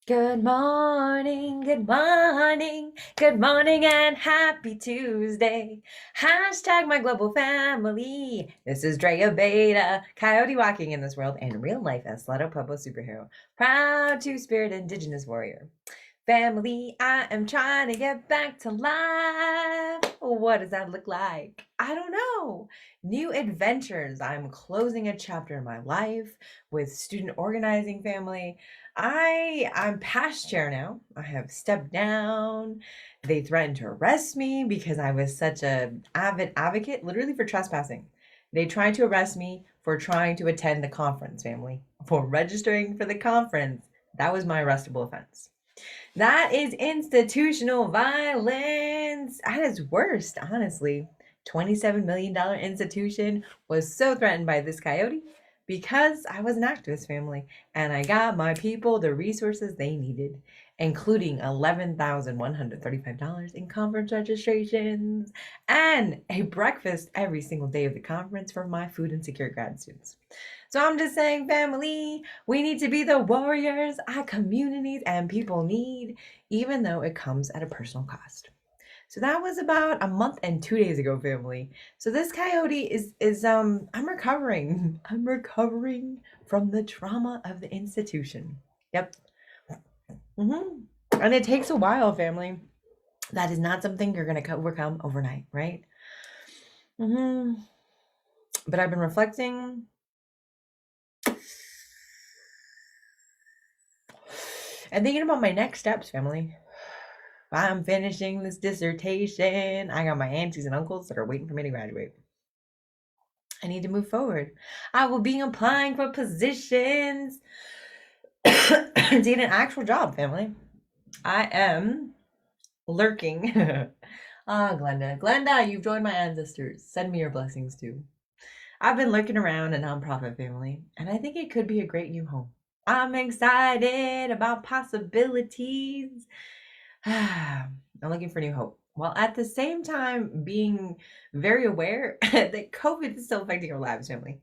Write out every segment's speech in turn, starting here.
Good morning, good morning, good morning and happy Tuesday. Hashtag my global family. This is Drea Beta, Coyote walking in this world in real life as Sleto Pueblo superhero. Proud two-spirit indigenous warrior. Family, I am trying to get back to life. What does that look like? I don't know. New adventures. I'm closing a chapter in my life with student organizing family. I'm past chair now. I have stepped down. They threatened to arrest me because I was such an avid advocate, literally for trespassing. They tried to arrest me for trying to attend the conference, family, for registering for the conference. That was my arrestable offense. That is institutional violence at its worst, honestly. $27 million institution was so threatened by this coyote because I was an activist family and I got my people the resources they needed, including $11,135 in conference registrations and a breakfast every single day of the conference for my food insecure grad students. So I'm just saying, family, we need to be the warriors our communities and people need, even though it comes at a personal cost. So that was about a month and 2 days ago, family. So this coyote is I'm recovering. I'm recovering from the trauma of the institution. Yep. And it takes a while, family. That is not something you're gonna overcome overnight, right? But I've been reflecting. And thinking about my next steps, family. I'm finishing this dissertation. I got my aunties and uncles that are waiting for me to graduate. I need to move forward. I will be applying for positions to get an actual job, family. I am lurking. Glenda, you've joined my ancestors. Send me your blessings too. I've been lurking around a nonprofit, family, and I think it could be a great new home. I'm excited about possibilities. I'm looking for new hope, while at the same time being very aware that COVID is still affecting our lives, family.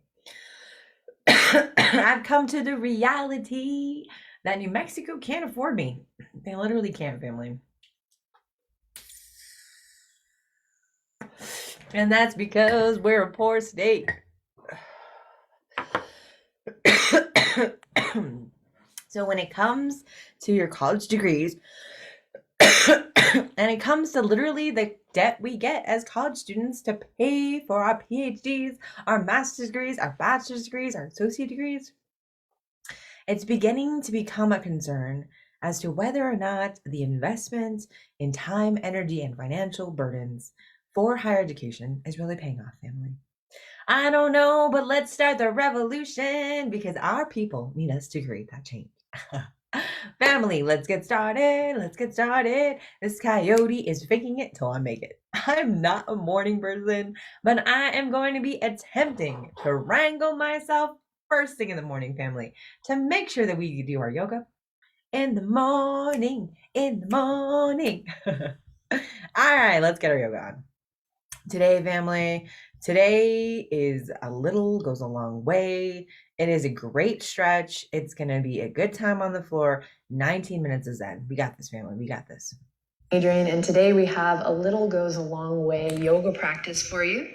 I've come to the reality that New Mexico can't afford me. They literally can't, family. And that's because we're a poor state. So when it comes to your college degrees, and it comes to literally the debt we get as college students to pay for our PhDs, our master's degrees, our bachelor's degrees, our associate degrees, it's beginning to become a concern as to whether or not the investment in time, energy, and financial burdens for higher education is really paying off, family. I don't know, but let's start the revolution because our people need us to create that change. Family, let's get started. Let's get started. This coyote is faking it till I make it. I'm not a morning person, but I am going to be attempting to wrangle myself first thing in the morning, family, to make sure that we do our yoga in the morning. All right, let's get our yoga on. Today, family, today goes a long way. It is a great stretch. It's going to be a good time on the floor. 19 minutes is in. We got this, family. We got this. Adriene, and today we have a little goes a long way yoga practice for you.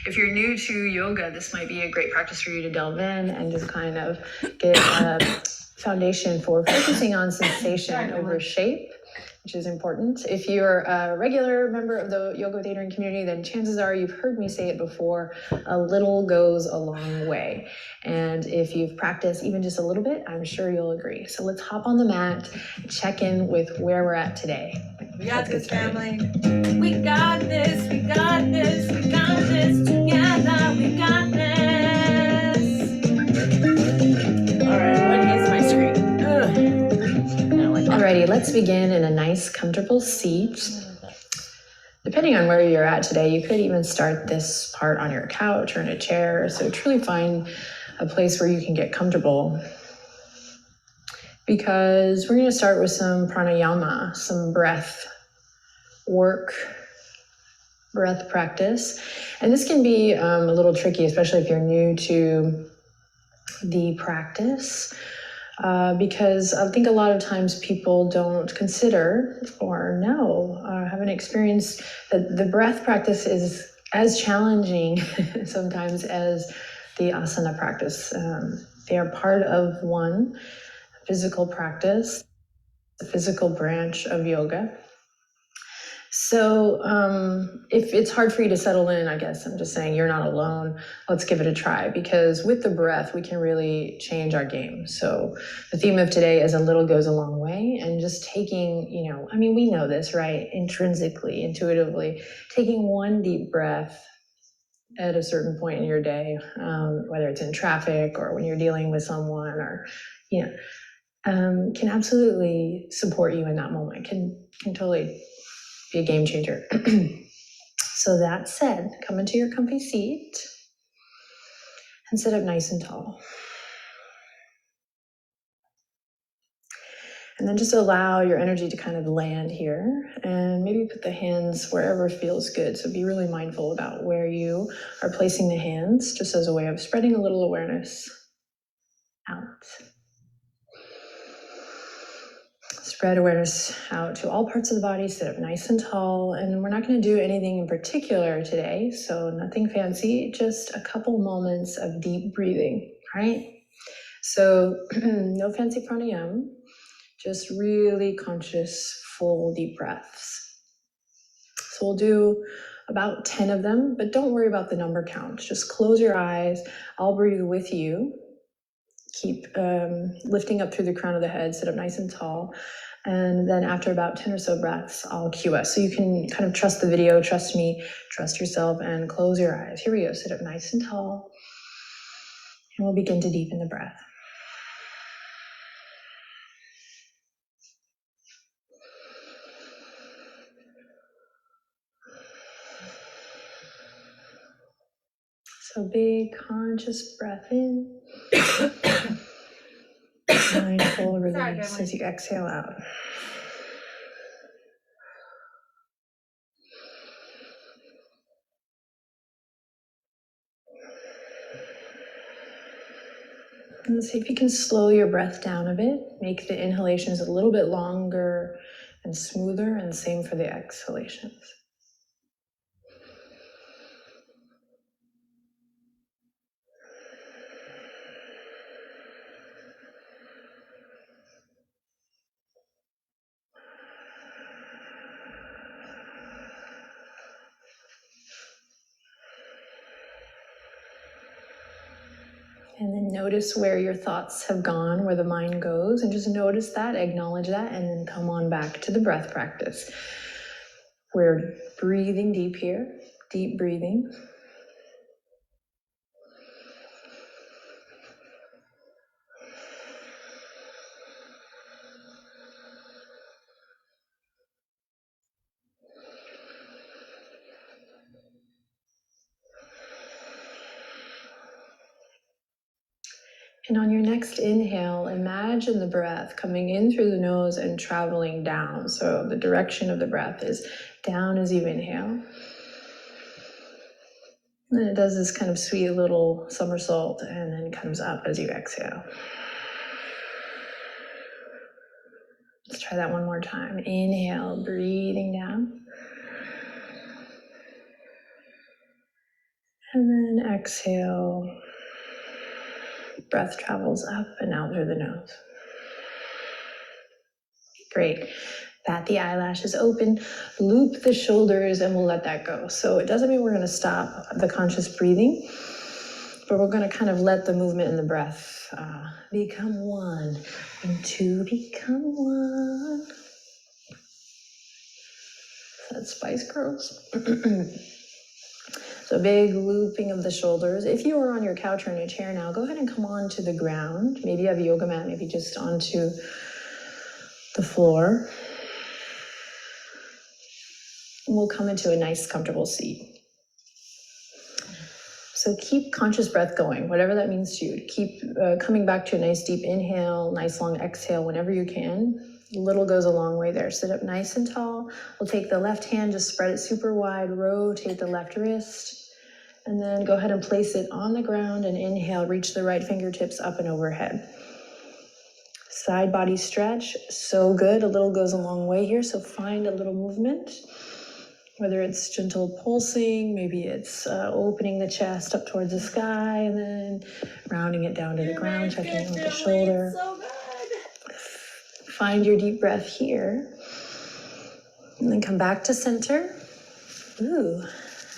If you're new to yoga, this might be a great practice for you to delve in and just kind of get a foundation for focusing on sensation over shape, which is important. If you're a regular member of the Yoga with Adriene community, then chances are you've heard me say it before, a little goes a long way. And if you've practiced even just a little bit, I'm sure you'll agree. So let's hop on the mat, check in with where we're at today. We got this, family. We got this, we got this, we got this together, we got this. All right, what is my screen? Alrighty, let's begin in a nice, comfortable seat. Depending on where you're at today, you could even start this part on your couch or in a chair. So truly find a place where you can get comfortable. Because we're going to start with some pranayama, some breath work, breath practice. And this can be a little tricky, especially if you're new to the practice. because I think a lot of times people don't consider or know or haven't experienced that the breath practice is as challenging sometimes as the asana practice. They are part of one physical practice, the physical branch of yoga. So if it's hard for you to settle in, I guess I'm just saying you're not alone. Let's give it a try, because with the breath, we can really change our game. So the theme of today is a little goes a long way, and just taking, I mean, we know this, right? Intrinsically, intuitively, taking one deep breath at a certain point in your day, whether it's in traffic or when you're dealing with someone or, can absolutely support you in that moment, can totally be a game changer. So that said, come into your comfy seat and sit up nice and tall. And then just allow your energy to kind of land here, and maybe put the hands wherever feels good. So be really mindful about where you are placing the hands, just as a way of spreading a little awareness out. Spread awareness out to all parts of the body, sit up nice and tall. And we're not going to do anything in particular today, so nothing fancy, just a couple moments of deep breathing, right? So no fancy pranayama, just really conscious, full deep breaths. So we'll do about 10 of them, but don't worry about the number count. Just close your eyes. I'll breathe with you. Keep lifting up through the crown of the head, sit up nice and tall. And then after about 10 or so breaths, I'll cue us. So you can kind of trust the video, trust me, trust yourself, and close your eyes. Here we go, sit up nice and tall. And we'll begin to deepen the breath. So big conscious breath in. Mindful release as you exhale out. And see if you can slow your breath down a bit. Make the inhalations a little bit longer and smoother, and same for the exhalations. And then notice where your thoughts have gone, where the mind goes, and just notice that, acknowledge that, and then come on back to the breath practice. We're breathing deep here, deep breathing. And on your next inhale, imagine the breath coming in through the nose and traveling down. So the direction of the breath is down as you inhale. And then it does this kind of sweet little somersault and then comes up as you exhale. Let's try that one more time. Inhale, breathing down. And then exhale. Breath travels up and out through the nose. Great. Bat the eyelashes open, loop the shoulders, and we'll let that go. So it doesn't mean we're going to stop the conscious breathing, but we're going to kind of let the movement and the breath become one, and two become one. That Spice Girls. So big looping of the shoulders. If you are on your couch or in a chair now, go ahead and come on to the ground. Maybe you have a yoga mat, maybe just onto the floor. And we'll come into a nice, comfortable seat. So keep conscious breath going, whatever that means to you. Keep coming back to a nice deep inhale, nice long exhale whenever you can. Little goes a long way there. Sit up nice and tall. We'll take the left hand, just spread it super wide, rotate the left wrist, and then go ahead and place it on the ground and inhale, reach the right fingertips up and overhead. Side body stretch, so good. A little goes a long way here, so find a little movement. Whether it's gentle pulsing, maybe it's opening the chest up towards the sky and then rounding it down to the ground, checking in with the shoulder. So good. Find your deep breath here. And then come back to center. Ooh,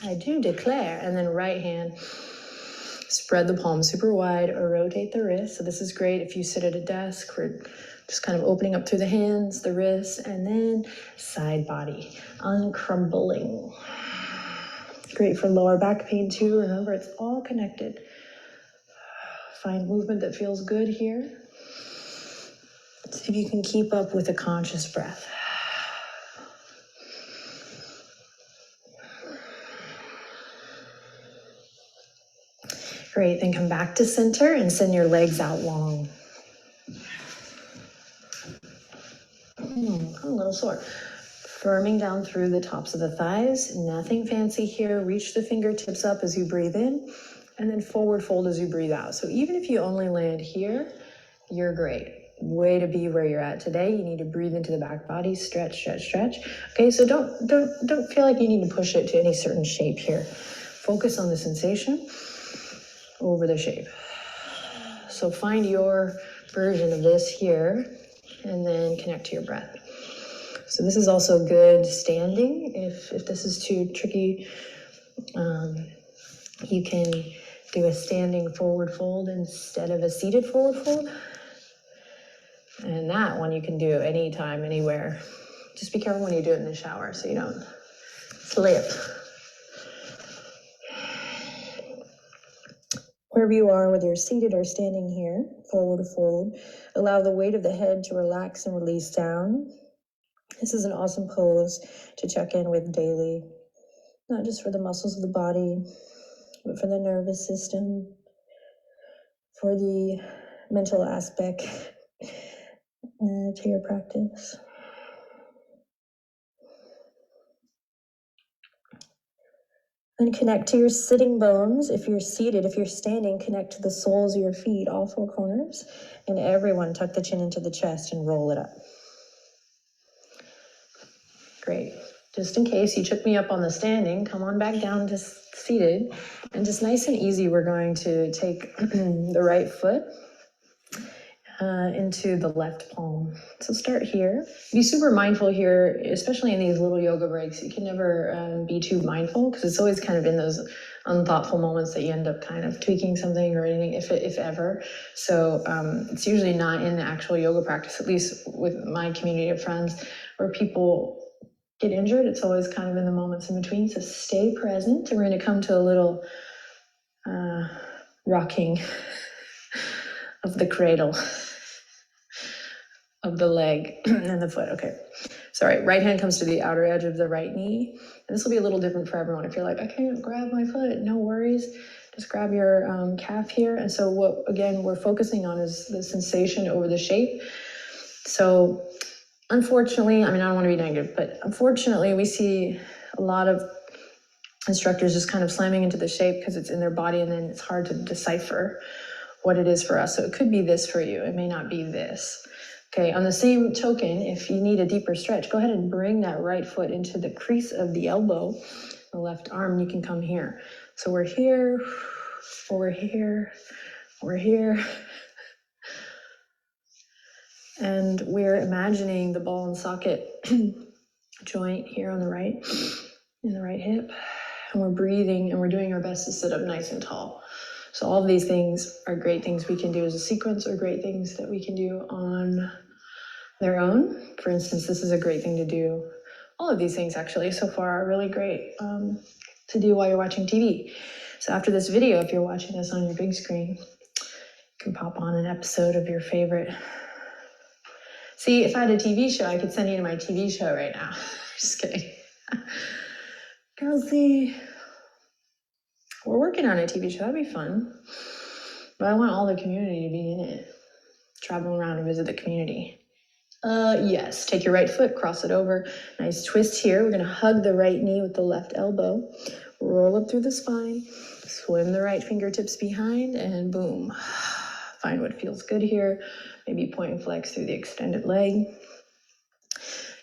I do declare. And then right hand, spread the palm super wide or rotate the wrist. So this is great if you sit at a desk. We're just kind of opening up through the hands, the wrists, and then side body, uncrumbling. Great for lower back pain too. Remember, it's all connected. Find movement that feels good here. See if you can keep up with a conscious breath. Great, then come back to center and send your legs out long. I'm a little sore. Firming down through the tops of the thighs. Nothing fancy here. Reach the fingertips up as you breathe in, and then forward fold as you breathe out. So even if you only land here, you're great. Way to be where you're at today. You need to breathe into the back body, stretch, stretch, stretch. Okay, so don't feel like you need to push it to any certain shape here. Focus on the sensation over the shape. So find your version of this here, and then connect to your breath. So this is also good standing. If this is too tricky, you can do a standing forward fold instead of a seated forward fold. And that one you can do anytime, anywhere. Just be careful when you do it in the shower so you don't slip. Wherever you are, whether you're seated or standing here, forward fold, allow the weight of the head to relax and release down. This is an awesome pose to check in with daily, not just for the muscles of the body, but for the nervous system, for the mental aspect to your practice. And connect to your sitting bones. If you're seated, if you're standing, connect to the soles of your feet, all four corners. And everyone, tuck the chin into the chest and roll it up. Great. Just in case you took me up on the standing, come on back down to seated. And just nice and easy, we're going to take the right foot into the left palm. So start here. Be super mindful here, especially in these little yoga breaks. You can never be too mindful because it's always kind of in those unthoughtful moments that you end up kind of tweaking something or anything, if ever. So it's usually not in the actual yoga practice, at least with my community of friends, where people get injured. It's always kind of in the moments in between. So stay present. And we're going to come to a little rocking of the cradle of the leg and the foot. Okay. So right hand comes to the outer edge of the right knee. And this will be a little different for everyone. If you're like, I can't grab my foot, no worries. Just grab your calf here. And so what, again, we're focusing on is the sensation over the shape. So unfortunately, I mean, I don't want to be negative, but unfortunately we see a lot of instructors just kind of slamming into the shape because it's in their body, and then it's hard to decipher what it is for us. So it could be this for you. It may not be this. Okay, on the same token, if you need a deeper stretch, go ahead and bring that right foot into the crease of the elbow. The left arm, you can come here. So we're here, we're here, we're here. And we're imagining the ball and socket joint here on the right, in the right hip. And we're breathing and we're doing our best to sit up nice and tall. So all of these things are great things we can do as a sequence, or great things that we can do on their own. For instance, this is a great thing to do. All of these things actually so far are really great to do while you're watching TV. So after this video, if you're watching this on your big screen, you can pop on an episode of your favorite. See, if I had a TV show, I could send you to my TV show right now. Just kidding. Girlsy. We're working on a TV show, that'd be fun. But I want all the community to be in it. Travel around and visit the community. Yes, take your right foot, cross it over. Nice twist here. We're gonna hug the right knee with the left elbow. Roll up through the spine. Swim the right fingertips behind, and boom. Find what feels good here. Maybe point and flex through the extended leg.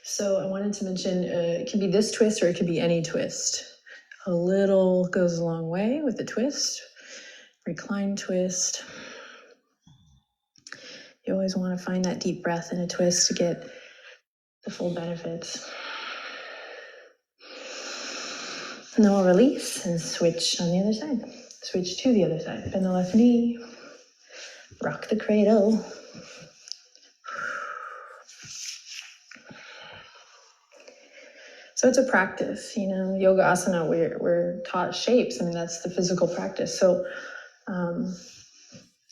So I wanted to mention, it can be this twist or it could be any twist. A little goes a long way with the twist. Recline twist. You always want to find that deep breath in a twist to get the full benefits. And then we'll release and switch on the other side. Switch to the other side. Bend the left knee. Rock the cradle. So it's a practice, you know, yoga asana, we're taught shapes. I mean, that's the physical practice. So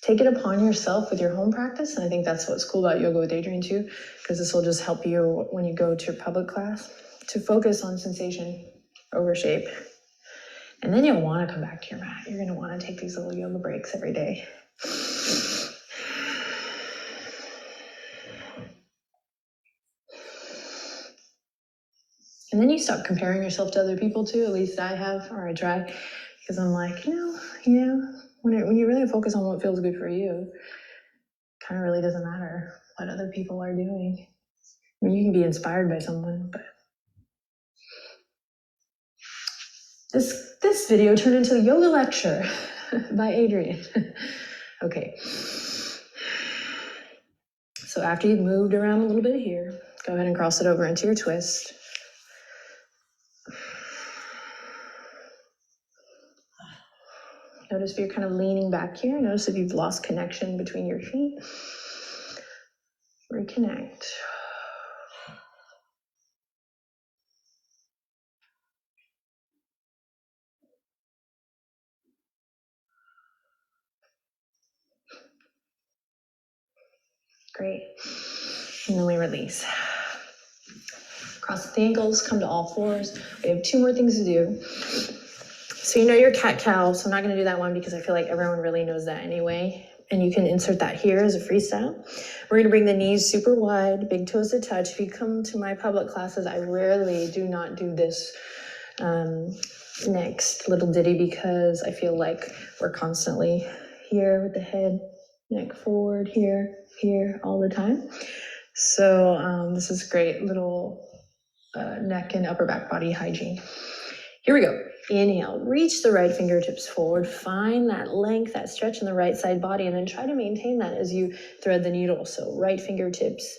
take it upon yourself with your home practice. And I think that's what's cool about Yoga with Adriene too, because this will just help you when you go to your public class to focus on sensation over shape. And then you'll want to come back to your mat. You're going to want to take these little yoga breaks every day. And then you stop comparing yourself to other people too. At least I have, or I try, because I'm like, when you really focus on what feels good for you, it kind of really doesn't matter what other people are doing. I mean, you can be inspired by someone, but this video turned into a yoga lecture by Adriene. Okay. So after you've moved around a little bit here, go ahead and cross it over into your twist. Notice if you're kind of leaning back here. Notice if you've lost connection between your feet. Reconnect. Great. And then we release. Cross the ankles, come to all fours. We have 2 more things to do. So you know your cat-cow, so I'm not going to do that one because I feel like everyone really knows that anyway. And you can insert that here as a freestyle. We're going to bring the knees super wide, big toes to touch. If you come to my public classes, I rarely do not do this next little ditty because I feel like we're constantly here with the head, neck forward, here, all the time. So this is great little neck and upper back body hygiene. Here we go. Inhale, reach the right fingertips forward, find that length, that stretch in the right side body, and then try to maintain that as you thread the needle. So right fingertips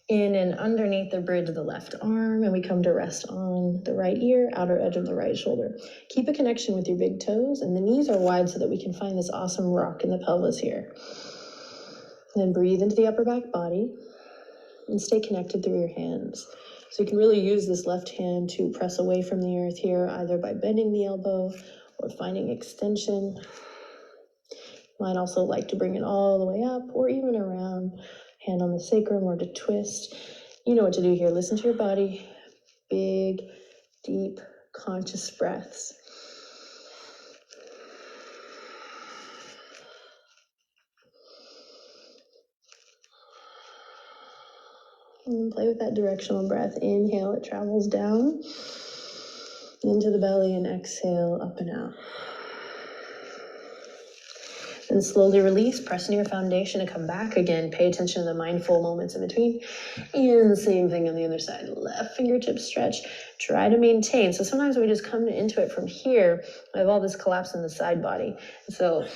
in and underneath the bridge of the left arm, and we come to rest on the right ear, outer edge of the right shoulder. Keep a connection with your big toes, and the knees are wide so that we can find this awesome rock in the pelvis here. And then breathe into the upper back body, and stay connected through your hands. So you can really use this left hand to press away from the earth here, either by bending the elbow or finding extension. You might also like to bring it all the way up or even around, hand on the sacrum or to twist. You know what to do here. Listen to your body. Big, deep, conscious breaths. And play with that directional breath. Inhale, it travels down into the belly, and exhale, up and out. And slowly release, press into your foundation and come back again. Pay attention to the mindful moments in between. And the same thing on the other side. Left fingertip stretch. Try to maintain. So sometimes we just come into it from here. I have all this collapse in the side body. So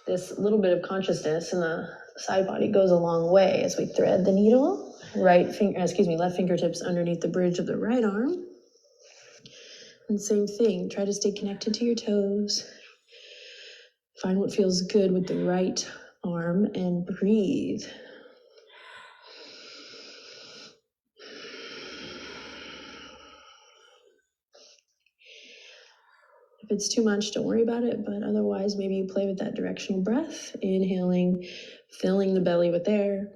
this little bit of consciousness in the side body goes a long way as we thread the needle. Left fingertips underneath the bridge of the right arm. And same thing, try to stay connected to your toes. Find what feels good with the right arm and breathe. If it's too much, don't worry about it, but otherwise maybe you play with that directional breath, inhaling, filling the belly with air.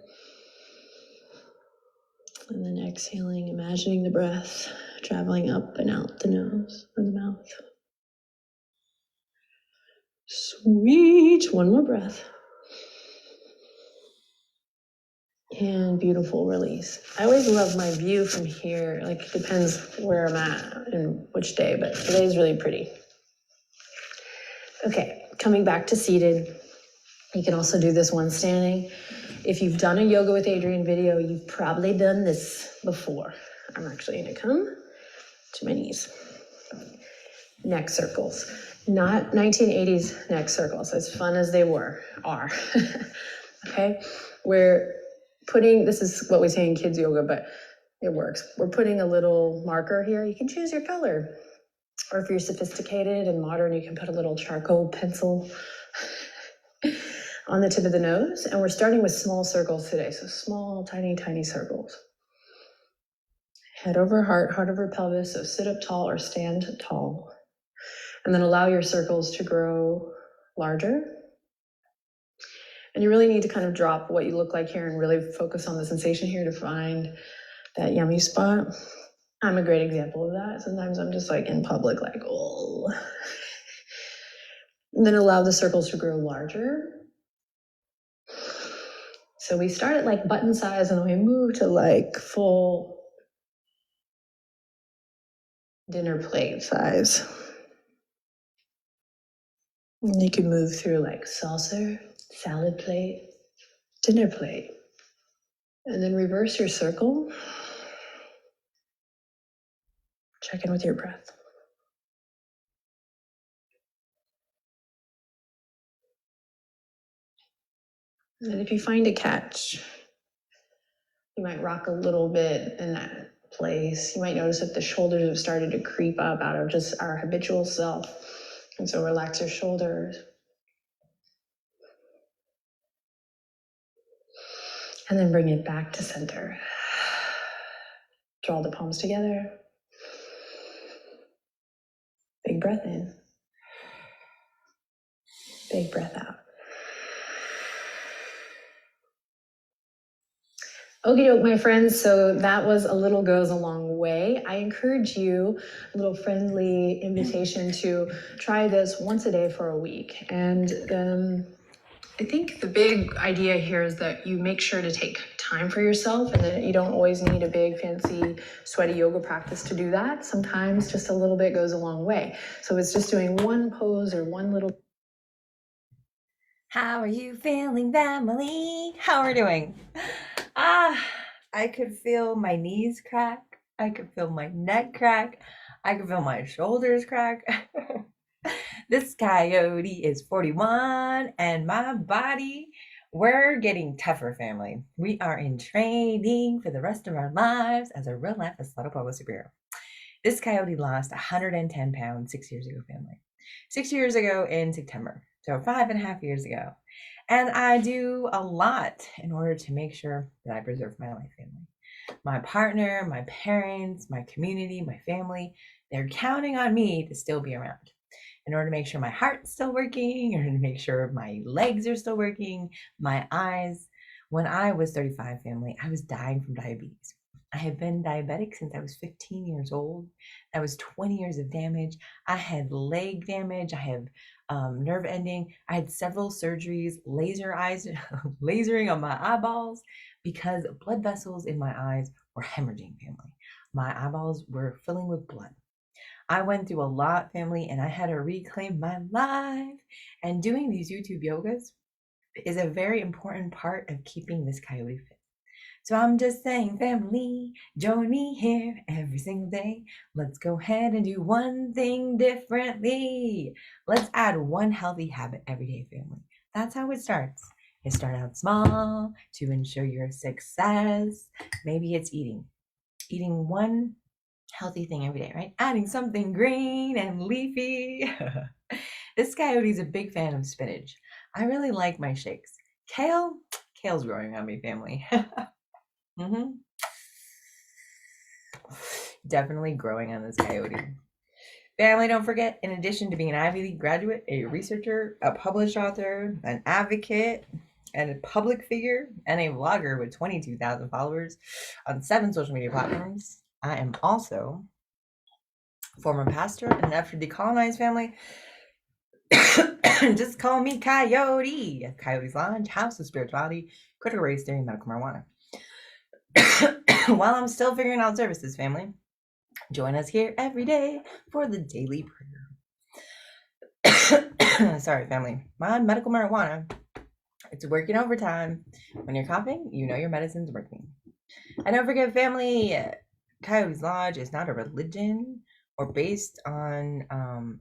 And then exhaling, imagining the breath traveling up and out the nose or the mouth. Sweet. One more breath. And beautiful release. I always love my view from here. Like, it depends where I'm at and which day, but today's really pretty. Okay, coming back to seated. You can also do this one standing. If you've done a Yoga with Adriene video, you've probably done this before. I'm actually going to come to my knees. Neck circles. Not 1980s neck circles, as fun as they are. Okay? We're putting, this is what we say in kids yoga, but it works. We're putting a little marker here. You can choose your color. Or if you're sophisticated and modern, you can put a little charcoal pencil on the tip of the nose. And we're starting with small circles today. So small, tiny, tiny circles. Head over heart, heart over pelvis. So sit up tall or stand tall. And then allow your circles to grow larger. And you really need to kind of drop what you look like here and really focus on the sensation here to find that yummy spot. I'm a great example of that. Sometimes I'm just like in public, like, oh. And then allow the circles to grow larger. So we start at like button size and we move to like full dinner plate size. And you can move through like saucer, salad plate, dinner plate. And then reverse your circle. Check in with your breath. And then if you find a catch, you might rock a little bit in that place. You might notice that the shoulders have started to creep up out of just our habitual self. And so relax your shoulders. And then bring it back to center. Draw the palms together. Big breath in. Big breath out. Okie doke, my friends. So that was A Little Goes a Long Way. I encourage you, a little friendly invitation to try this once a day for a week. And I think the big idea here is that you make sure to take time for yourself and that you don't always need a big, fancy, sweaty yoga practice to do that. Sometimes just a little bit goes a long way. So it's just doing one pose or one little. How are you feeling, family? How are we doing? I could feel my knees crack. I could feel my neck crack. I could feel my shoulders crack. This coyote is 41 and my body, we're getting tougher, family. We are in training for the rest of our lives as a real life athletic public superhero. This coyote lost 110 pounds 6 years ago, family. 6 years ago in September. So 5.5 years ago. And I do a lot in order to make sure that I preserve my life, family. My partner, my parents, my community, my family, they're counting on me to still be around in order to make sure my heart's still working, in order to make sure my legs are still working, my eyes. When I was 35, family, I was dying from diabetes. I had been diabetic since I was 15 years old. That was 20 years of damage. I had leg damage. I have nerve ending. I had several surgeries, lasering on my eyeballs because blood vessels in my eyes were hemorrhaging, family. My eyeballs were filling with blood. I went through a lot, family, and I had to reclaim my life. And doing these YouTube yogas is a very important part of keeping this coyote fit. So I'm just saying, family, join me here every single day. Let's go ahead and do one thing differently. Let's add one healthy habit every day, family. That's how it starts. You start out small to ensure your success. Maybe it's eating one healthy thing every day, right? Adding something green and leafy. This coyote's a big fan of spinach. I really like my shakes. Kale's growing on me, family. Definitely growing on this coyote. Family, don't forget, in addition to being an Ivy League graduate, a researcher, a published author, an advocate, and a public figure, and a vlogger with 22,000 followers on 7 social media platforms, I am also former pastor and after decolonized family. Just call me Coyote. Coyote's Lounge, House of Spirituality, Critical Race Theory, Medical Marijuana. While I'm still figuring out services, family, join us here every day for the daily prayer. Sorry, family. My medical marijuana It's working overtime. When you're coughing, you know your medicine's working. And don't forget, family, Coyote's Lodge is not a religion or based on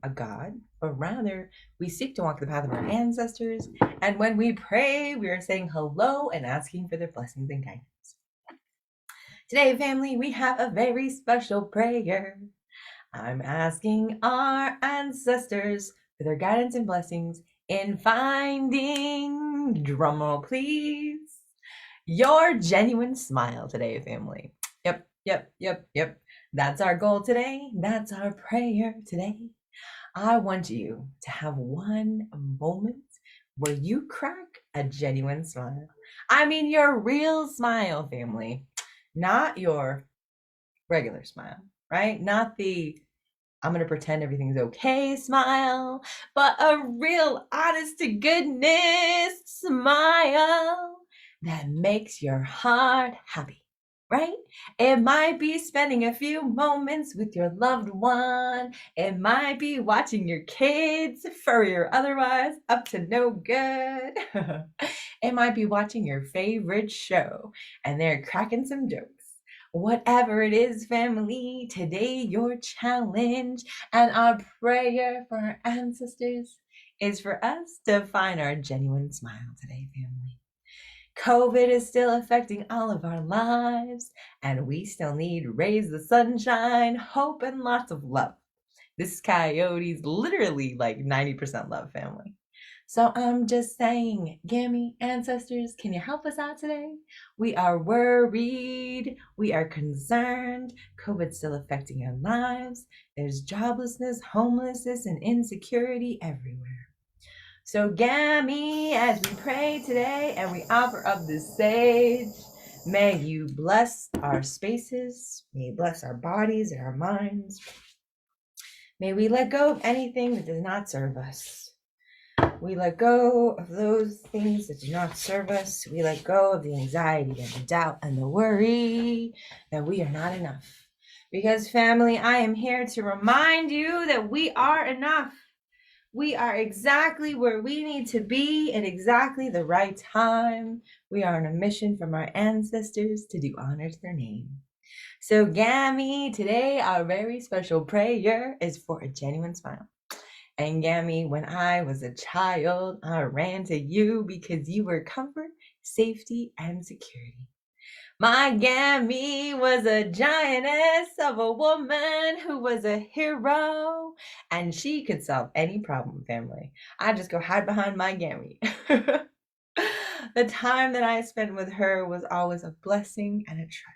a god, but rather we seek to walk the path of our ancestors. And when we pray, we are saying hello and asking for their blessings and guidance. Today, family, we have a very special prayer. I'm asking our ancestors for their guidance and blessings in finding, drumroll please, your genuine smile today, family. Yep. That's our goal today. That's our prayer today. I want you to have one moment where you crack a genuine smile. I mean, your real smile, family, not your regular smile, right? Not the I'm going to pretend everything's okay smile, but a real honest to goodness smile that makes your heart happy, right? It might be spending a few moments with your loved one. It might be watching your kids, furry or otherwise, up to no good. It might be watching your favorite show and they're cracking some jokes. Whatever it is, family, today your challenge and our prayer for our ancestors is for us to find our genuine smile today, family. COVID is still affecting all of our lives, and we still need rays of sunshine, hope, and lots of love. This Coyote's literally like 90% love, family. So I'm just saying, Gammy ancestors, can you help us out today? We are worried. We are concerned. COVID's still affecting our lives. There's joblessness, homelessness, and insecurity everywhere. So Gammy, as we pray today and we offer up this sage, may you bless our spaces. May you bless our bodies and our minds. May we let go of anything that does not serve us. We let go of those things that do not serve us. We let go of the anxiety and the doubt and the worry that we are not enough. Because, family, I am here to remind you that we are enough. We are exactly where we need to be at exactly the right time. We are on a mission from our ancestors to do honor to their name. So, Gammy, today our very special prayer is for a genuine smile. And Gammy, when I was a child, I ran to you because you were comfort, safety, and security. My Gammy was a giantess of a woman who was a hero, and she could solve any problem, family. I just go hide behind my Gammy. The time that I spent with her was always a blessing and a treasure.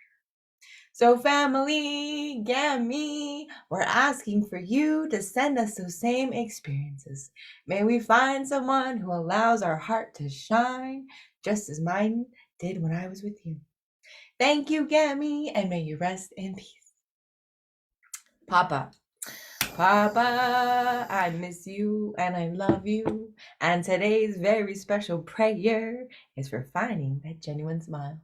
So family, Gammy, we're asking for you to send us those same experiences. May we find someone who allows our heart to shine, just as mine did when I was with you. Thank you, Gammy, and may you rest in peace. Papa, I miss you and I love you. And today's very special prayer is for finding that genuine smile.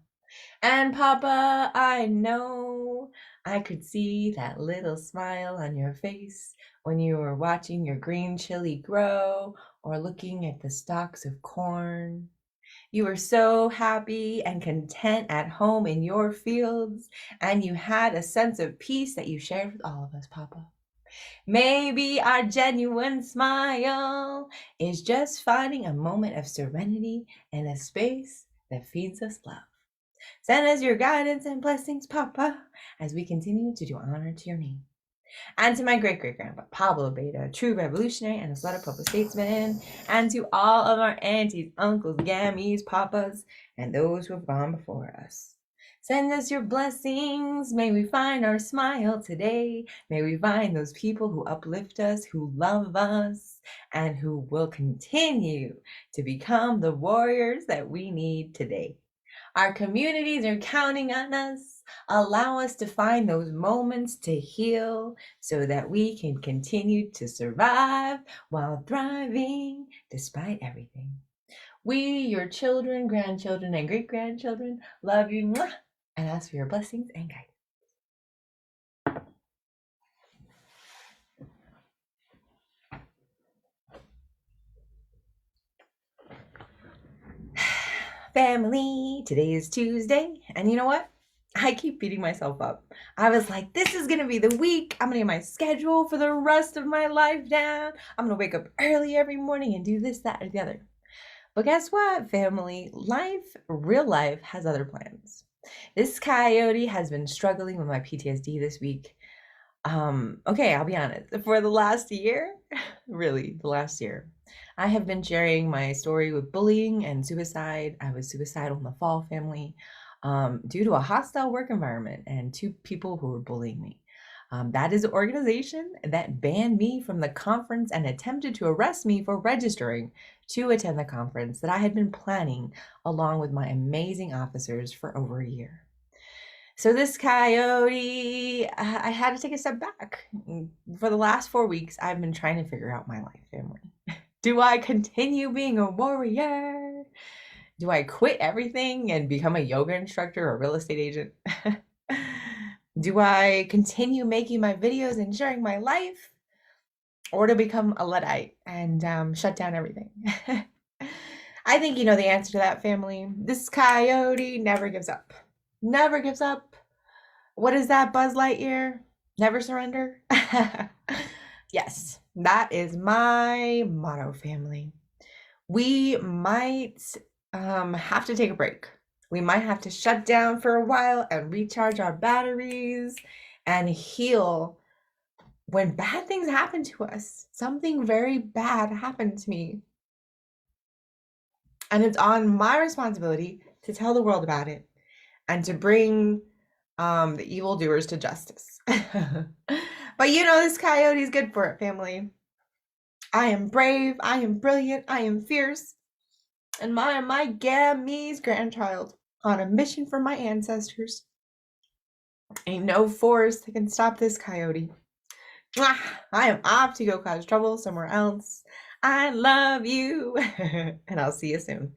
And Papa, I know I could see that little smile on your face when you were watching your green chili grow or looking at the stalks of corn. You were so happy and content at home in your fields, and you had a sense of peace that you shared with all of us, Papa. Maybe our genuine smile is just finding a moment of serenity in a space that feeds us love. Send us your guidance and blessings, Papa, as we continue to do honor to your name. And to my great-great-grandpa, Pablo Beta, true revolutionary and a sweater public statesman, and to all of our aunties, uncles, gammies, papas, and those who have gone before us. Send us your blessings. May we find our smile today. May we find those people who uplift us, who love us, and who will continue to become the warriors that we need today. Our communities are counting on us. Allow us to find those moments to heal so that we can continue to survive while thriving despite everything. We, your children, grandchildren, and great-grandchildren, love you and ask for your blessings and guidance. family? Today is Tuesday, and you know what? I keep beating myself up. I was like, this is gonna be the week. I'm gonna get my schedule for the rest of my life down. I'm gonna wake up early every morning and do this, that, or the other. But guess what, family? Real life has other plans. This coyote has been struggling with my PTSD this week. Okay, I'll be honest. For the last year, really, the last year, I have been sharing my story with bullying and suicide. I was suicidal in the fall family due to a hostile work environment and two people who were bullying me. That is an organization that banned me from the conference and attempted to arrest me for registering to attend the conference that I had been planning along with my amazing officers for over a year. So this coyote, I had to take a step back. For the last 4 weeks, I've been trying to figure out my life, family. Do I continue being a warrior? Do I quit everything and become a yoga instructor or real estate agent? Do I continue making my videos and sharing my life? Or to become a Luddite and shut down everything? I think you know the answer to that, family. This coyote never gives up. Never gives up. What is that, Buzz Lightyear? Never surrender? Yes, that is my motto, family. We might have to take a break. We might have to shut down for a while and recharge our batteries and heal when bad things happen to us. Something very bad happened to me. And it's on my responsibility to tell the world about it and to bring the evildoers to justice. But you know, this coyote's good for it, family. I am brave, I am brilliant, I am fierce, and I am my Gamese grandchild on a mission from my ancestors. Ain't no force that can stop this coyote. I am off to go cause trouble somewhere else. I love you, and I'll see you soon.